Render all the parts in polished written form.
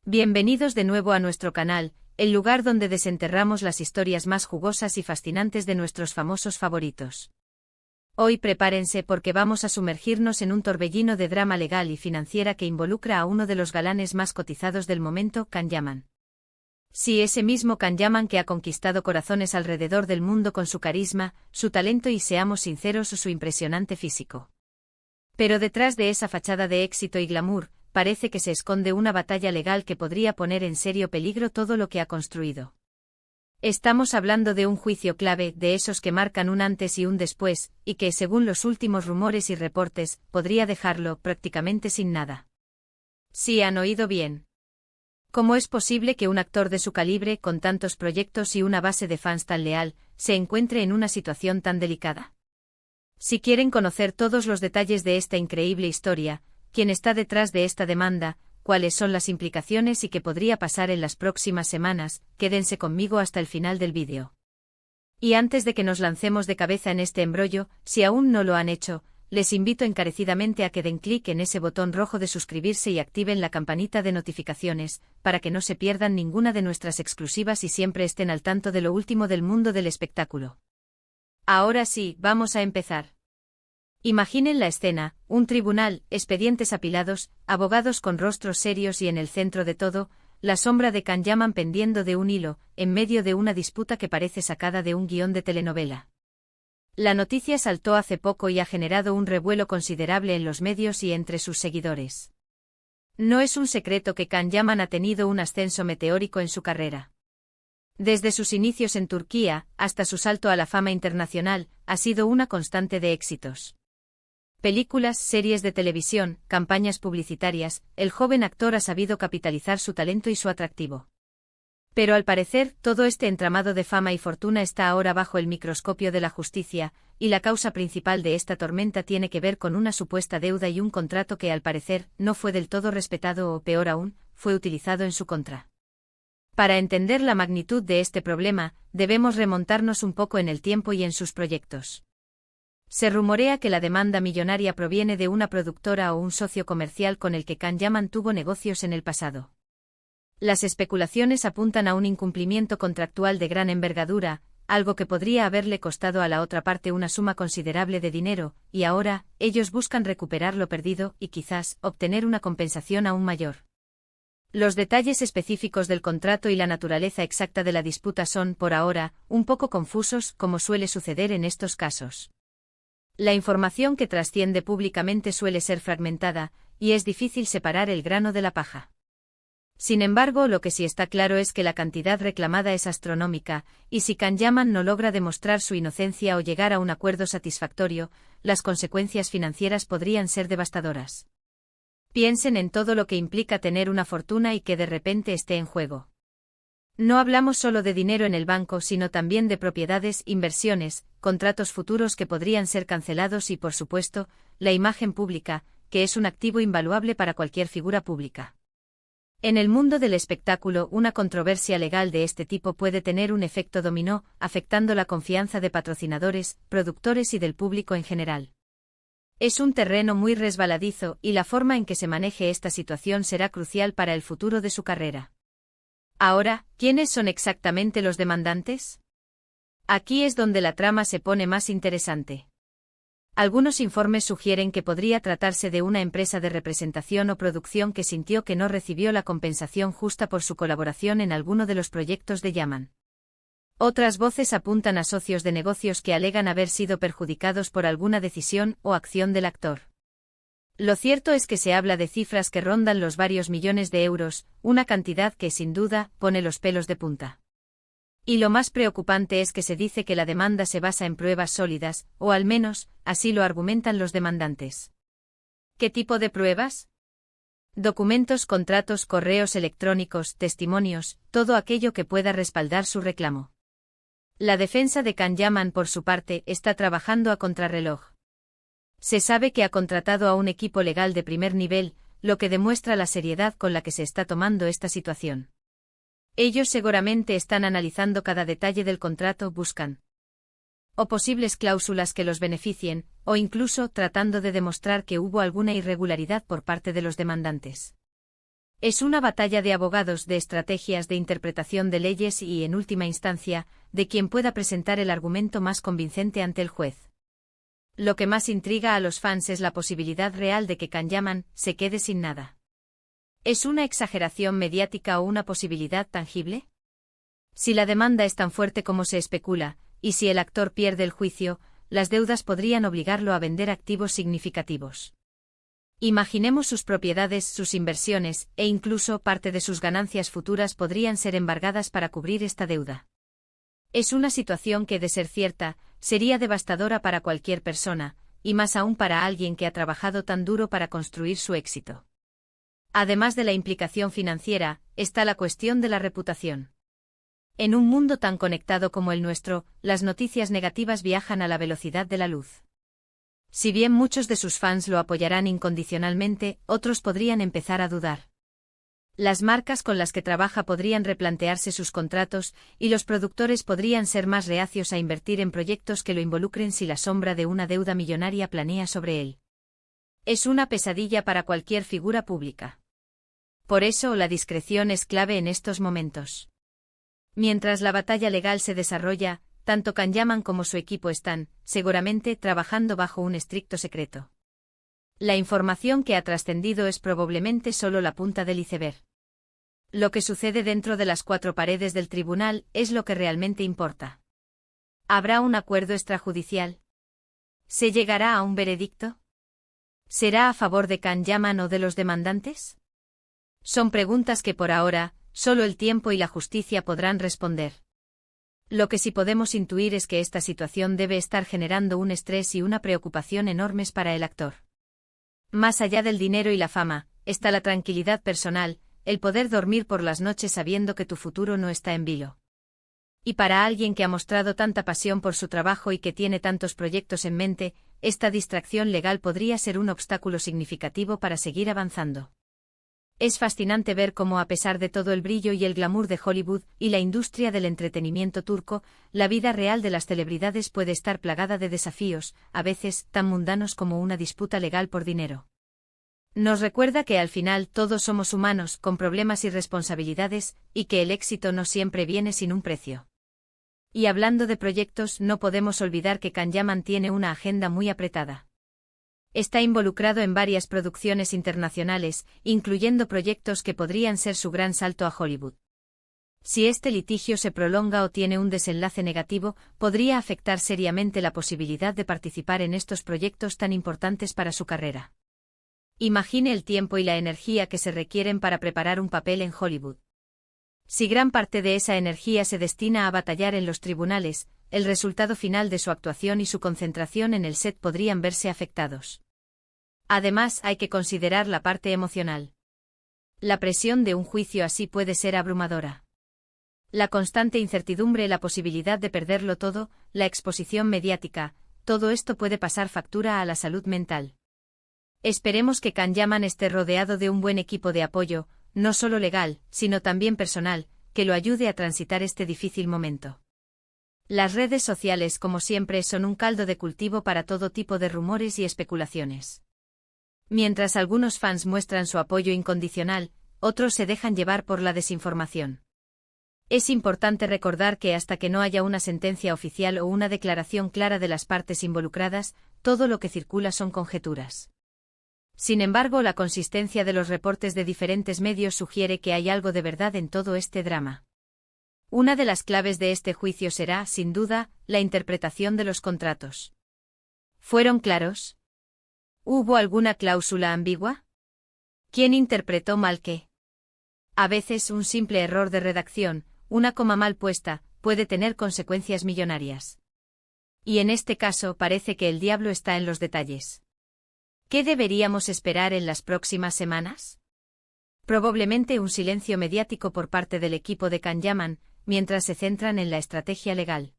Bienvenidos de nuevo a nuestro canal, el lugar donde desenterramos las historias más jugosas y fascinantes de nuestros famosos favoritos. Hoy prepárense porque vamos a sumergirnos en un torbellino de drama legal y financiera que involucra a uno de los galanes más cotizados del momento, Can Yaman. Sí, ese mismo Can Yaman que ha conquistado corazones alrededor del mundo con su carisma, su talento y, seamos sinceros, su impresionante físico. Pero detrás de esa fachada de éxito y glamour, parece que se esconde una batalla legal que podría poner en serio peligro todo lo que ha construido. Estamos hablando de un juicio clave, de esos que marcan un antes y un después, y que, según los últimos rumores y reportes, podría dejarlo prácticamente sin nada. Sí, han oído bien. ¿Cómo es posible que un actor de su calibre, con tantos proyectos y una base de fans tan leal, se encuentre en una situación tan delicada? Si quieren conocer todos los detalles de esta increíble historia, quién está detrás de esta demanda, cuáles son las implicaciones y qué podría pasar en las próximas semanas, quédense conmigo hasta el final del vídeo. Y antes de que nos lancemos de cabeza en este embrollo, si aún no lo han hecho, les invito encarecidamente a que den clic en ese botón rojo de suscribirse y activen la campanita de notificaciones, para que no se pierdan ninguna de nuestras exclusivas y siempre estén al tanto de lo último del mundo del espectáculo. Ahora sí, vamos a empezar. Imaginen la escena, un tribunal, expedientes apilados, abogados con rostros serios y en el centro de todo, la sombra de Can Yaman pendiendo de un hilo, en medio de una disputa que parece sacada de un guión de telenovela. La noticia saltó hace poco y ha generado un revuelo considerable en los medios y entre sus seguidores. No es un secreto que Can Yaman ha tenido un ascenso meteórico en su carrera. Desde sus inicios en Turquía, hasta su salto a la fama internacional, ha sido una constante de éxitos. Películas, series de televisión, campañas publicitarias, el joven actor ha sabido capitalizar su talento y su atractivo. Pero al parecer, todo este entramado de fama y fortuna está ahora bajo el microscopio de la justicia, y la causa principal de esta tormenta tiene que ver con una supuesta deuda y un contrato que al parecer no fue del todo respetado o, peor aún, fue utilizado en su contra. Para entender la magnitud de este problema, debemos remontarnos un poco en el tiempo y en sus proyectos. Se rumorea que la demanda millonaria proviene de una productora o un socio comercial con el que Can Yaman tuvo negocios en el pasado. Las especulaciones apuntan a un incumplimiento contractual de gran envergadura, algo que podría haberle costado a la otra parte una suma considerable de dinero, y ahora, ellos buscan recuperar lo perdido y quizás obtener una compensación aún mayor. Los detalles específicos del contrato y la naturaleza exacta de la disputa son, por ahora, un poco confusos, como suele suceder en estos casos. La información que trasciende públicamente suele ser fragmentada, y es difícil separar el grano de la paja. Sin embargo, lo que sí está claro es que la cantidad reclamada es astronómica, y si Can Yaman no logra demostrar su inocencia o llegar a un acuerdo satisfactorio, las consecuencias financieras podrían ser devastadoras. Piensen en todo lo que implica tener una fortuna y que de repente esté en juego. No hablamos solo de dinero en el banco, sino también de propiedades, inversiones, contratos futuros que podrían ser cancelados y, por supuesto, la imagen pública, que es un activo invaluable para cualquier figura pública. En el mundo del espectáculo, una controversia legal de este tipo puede tener un efecto dominó, afectando la confianza de patrocinadores, productores y del público en general. Es un terreno muy resbaladizo y la forma en que se maneje esta situación será crucial para el futuro de su carrera. Ahora, ¿quiénes son exactamente los demandantes? Aquí es donde la trama se pone más interesante. Algunos informes sugieren que podría tratarse de una empresa de representación o producción que sintió que no recibió la compensación justa por su colaboración en alguno de los proyectos de Yaman. Otras voces apuntan a socios de negocios que alegan haber sido perjudicados por alguna decisión o acción del actor. Lo cierto es que se habla de cifras que rondan los varios millones de euros, una cantidad que, sin duda, pone los pelos de punta. Y lo más preocupante es que se dice que la demanda se basa en pruebas sólidas, o al menos, así lo argumentan los demandantes. ¿Qué tipo de pruebas? Documentos, contratos, correos electrónicos, testimonios, todo aquello que pueda respaldar su reclamo. La defensa de Can Yaman, por su parte, está trabajando a contrarreloj. Se sabe que ha contratado a un equipo legal de primer nivel, lo que demuestra la seriedad con la que se está tomando esta situación. Ellos seguramente están analizando cada detalle del contrato, buscan o posibles cláusulas que los beneficien, o incluso tratando de demostrar que hubo alguna irregularidad por parte de los demandantes. Es una batalla de abogados, de estrategias, de interpretación de leyes y, en última instancia, de quien pueda presentar el argumento más convincente ante el juez. Lo que más intriga a los fans es la posibilidad real de que Kanyaman se quede sin nada. ¿Es una exageración mediática o una posibilidad tangible? Si la demanda es tan fuerte como se especula, y si el actor pierde el juicio, las deudas podrían obligarlo a vender activos significativos. Imaginemos sus propiedades, sus inversiones, e incluso parte de sus ganancias futuras podrían ser embargadas para cubrir esta deuda. Es una situación que, de ser cierta, sería devastadora para cualquier persona, y más aún para alguien que ha trabajado tan duro para construir su éxito. Además de la implicación financiera, está la cuestión de la reputación. En un mundo tan conectado como el nuestro, las noticias negativas viajan a la velocidad de la luz. Si bien muchos de sus fans lo apoyarán incondicionalmente, otros podrían empezar a dudar. Las marcas con las que trabaja podrían replantearse sus contratos, y los productores podrían ser más reacios a invertir en proyectos que lo involucren si la sombra de una deuda millonaria planea sobre él. Es una pesadilla para cualquier figura pública. Por eso la discreción es clave en estos momentos. Mientras la batalla legal se desarrolla, tanto Kanyaman como su equipo están, seguramente, trabajando bajo un estricto secreto. La información que ha trascendido es probablemente solo la punta del iceberg. Lo que sucede dentro de las cuatro paredes del tribunal es lo que realmente importa. ¿Habrá un acuerdo extrajudicial? ¿Se llegará a un veredicto? ¿Será a favor de Kanyaman o de los demandantes? Son preguntas que por ahora, solo el tiempo y la justicia podrán responder. Lo que sí podemos intuir es que esta situación debe estar generando un estrés y una preocupación enormes para el actor. Más allá del dinero y la fama, está la tranquilidad personal, el poder dormir por las noches sabiendo que tu futuro no está en vilo. Y para alguien que ha mostrado tanta pasión por su trabajo y que tiene tantos proyectos en mente, esta distracción legal podría ser un obstáculo significativo para seguir avanzando. Es fascinante ver cómo, a pesar de todo el brillo y el glamour de Hollywood y la industria del entretenimiento turco, la vida real de las celebridades puede estar plagada de desafíos, a veces tan mundanos como una disputa legal por dinero. Nos recuerda que al final todos somos humanos, con problemas y responsabilidades, y que el éxito no siempre viene sin un precio. Y hablando de proyectos, no podemos olvidar que Kanyaman tiene una agenda muy apretada. Está involucrado en varias producciones internacionales, incluyendo proyectos que podrían ser su gran salto a Hollywood. Si este litigio se prolonga o tiene un desenlace negativo, podría afectar seriamente la posibilidad de participar en estos proyectos tan importantes para su carrera. Imagine el tiempo y la energía que se requieren para preparar un papel en Hollywood. Si gran parte de esa energía se destina a batallar en los tribunales, el resultado final de su actuación y su concentración en el set podrían verse afectados. Además, hay que considerar la parte emocional. La presión de un juicio así puede ser abrumadora. La constante incertidumbre, la posibilidad de perderlo todo, la exposición mediática, todo esto puede pasar factura a la salud mental. Esperemos que Kanyaman esté rodeado de un buen equipo de apoyo, no solo legal, sino también personal, que lo ayude a transitar este difícil momento. Las redes sociales, como siempre, son un caldo de cultivo para todo tipo de rumores y especulaciones. Mientras algunos fans muestran su apoyo incondicional, otros se dejan llevar por la desinformación. Es importante recordar que hasta que no haya una sentencia oficial o una declaración clara de las partes involucradas, todo lo que circula son conjeturas. Sin embargo, la consistencia de los reportes de diferentes medios sugiere que hay algo de verdad en todo este drama. Una de las claves de este juicio será, sin duda, la interpretación de los contratos. ¿Fueron claros? ¿Hubo alguna cláusula ambigua? ¿Quién interpretó mal qué? A veces un simple error de redacción, una coma mal puesta, puede tener consecuencias millonarias. Y en este caso parece que el diablo está en los detalles. ¿Qué deberíamos esperar en las próximas semanas? Probablemente un silencio mediático por parte del equipo de Kanyaman, mientras se centran en la estrategia legal.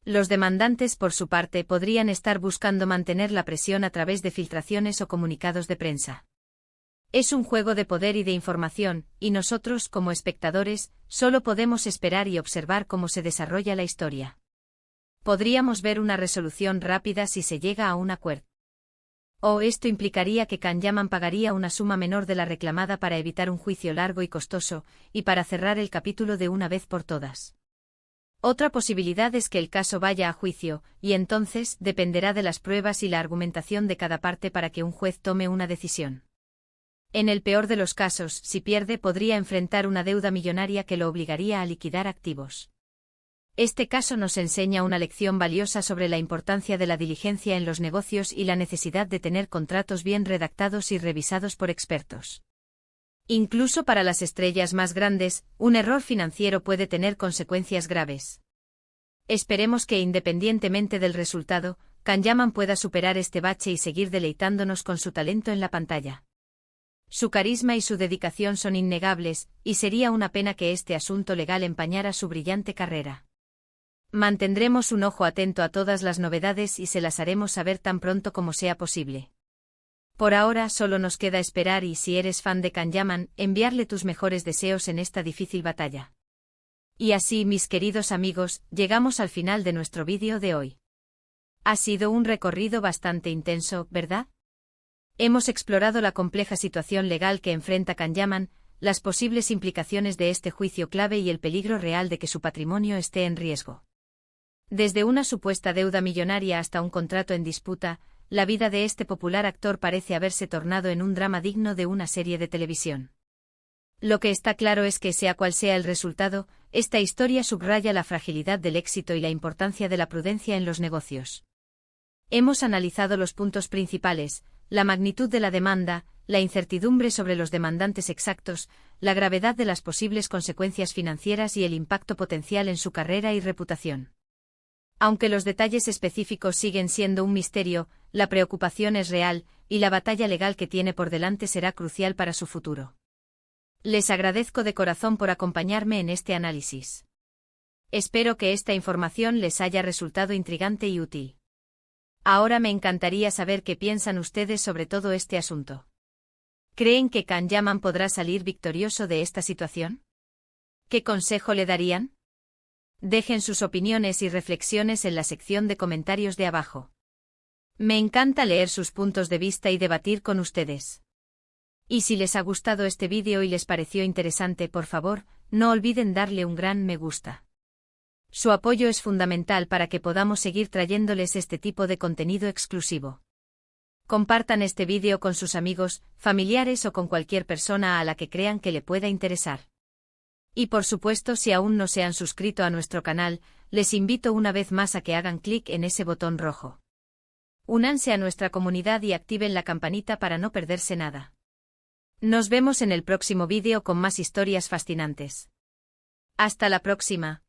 Los demandantes, por su parte, podrían estar buscando mantener la presión a través de filtraciones o comunicados de prensa. Es un juego de poder y de información, y nosotros, como espectadores, solo podemos esperar y observar cómo se desarrolla la historia. Podríamos ver una resolución rápida si se llega a un acuerdo. O esto implicaría que Kanyaman pagaría una suma menor de la reclamada para evitar un juicio largo y costoso, y para cerrar el capítulo de una vez por todas. Otra posibilidad es que el caso vaya a juicio, y entonces dependerá de las pruebas y la argumentación de cada parte para que un juez tome una decisión. En el peor de los casos, si pierde, podría enfrentar una deuda millonaria que lo obligaría a liquidar activos. Este caso nos enseña una lección valiosa sobre la importancia de la diligencia en los negocios y la necesidad de tener contratos bien redactados y revisados por expertos. Incluso para las estrellas más grandes, un error financiero puede tener consecuencias graves. Esperemos que, independientemente del resultado, Kanyaman pueda superar este bache y seguir deleitándonos con su talento en la pantalla. Su carisma y su dedicación son innegables, y sería una pena que este asunto legal empañara su brillante carrera. Mantendremos un ojo atento a todas las novedades y se las haremos saber tan pronto como sea posible. Por ahora solo nos queda esperar y, si eres fan de Kanyaman, enviarle tus mejores deseos en esta difícil batalla. Y así, mis queridos amigos, llegamos al final de nuestro vídeo de hoy. Ha sido un recorrido bastante intenso, ¿verdad? Hemos explorado la compleja situación legal que enfrenta Kanyaman, las posibles implicaciones de este juicio clave y el peligro real de que su patrimonio esté en riesgo. Desde una supuesta deuda millonaria hasta un contrato en disputa, la vida de este popular actor parece haberse tornado en un drama digno de una serie de televisión. Lo que está claro es que, sea cual sea el resultado, esta historia subraya la fragilidad del éxito y la importancia de la prudencia en los negocios. Hemos analizado los puntos principales: la magnitud de la demanda, la incertidumbre sobre los demandantes exactos, la gravedad de las posibles consecuencias financieras y el impacto potencial en su carrera y reputación. Aunque los detalles específicos siguen siendo un misterio, la preocupación es real, y la batalla legal que tiene por delante será crucial para su futuro. Les agradezco de corazón por acompañarme en este análisis. Espero que esta información les haya resultado intrigante y útil. Ahora me encantaría saber qué piensan ustedes sobre todo este asunto. ¿Creen que Kanyaman podrá salir victorioso de esta situación? ¿Qué consejo le darían? Dejen sus opiniones y reflexiones en la sección de comentarios de abajo. Me encanta leer sus puntos de vista y debatir con ustedes. Y si les ha gustado este vídeo y les pareció interesante, por favor, no olviden darle un gran me gusta. Su apoyo es fundamental para que podamos seguir trayéndoles este tipo de contenido exclusivo. Compartan este vídeo con sus amigos, familiares o con cualquier persona a la que crean que le pueda interesar. Y por supuesto, si aún no se han suscrito a nuestro canal, les invito una vez más a que hagan clic en ese botón rojo. Únanse a nuestra comunidad y activen la campanita para no perderse nada. Nos vemos en el próximo vídeo con más historias fascinantes. Hasta la próxima.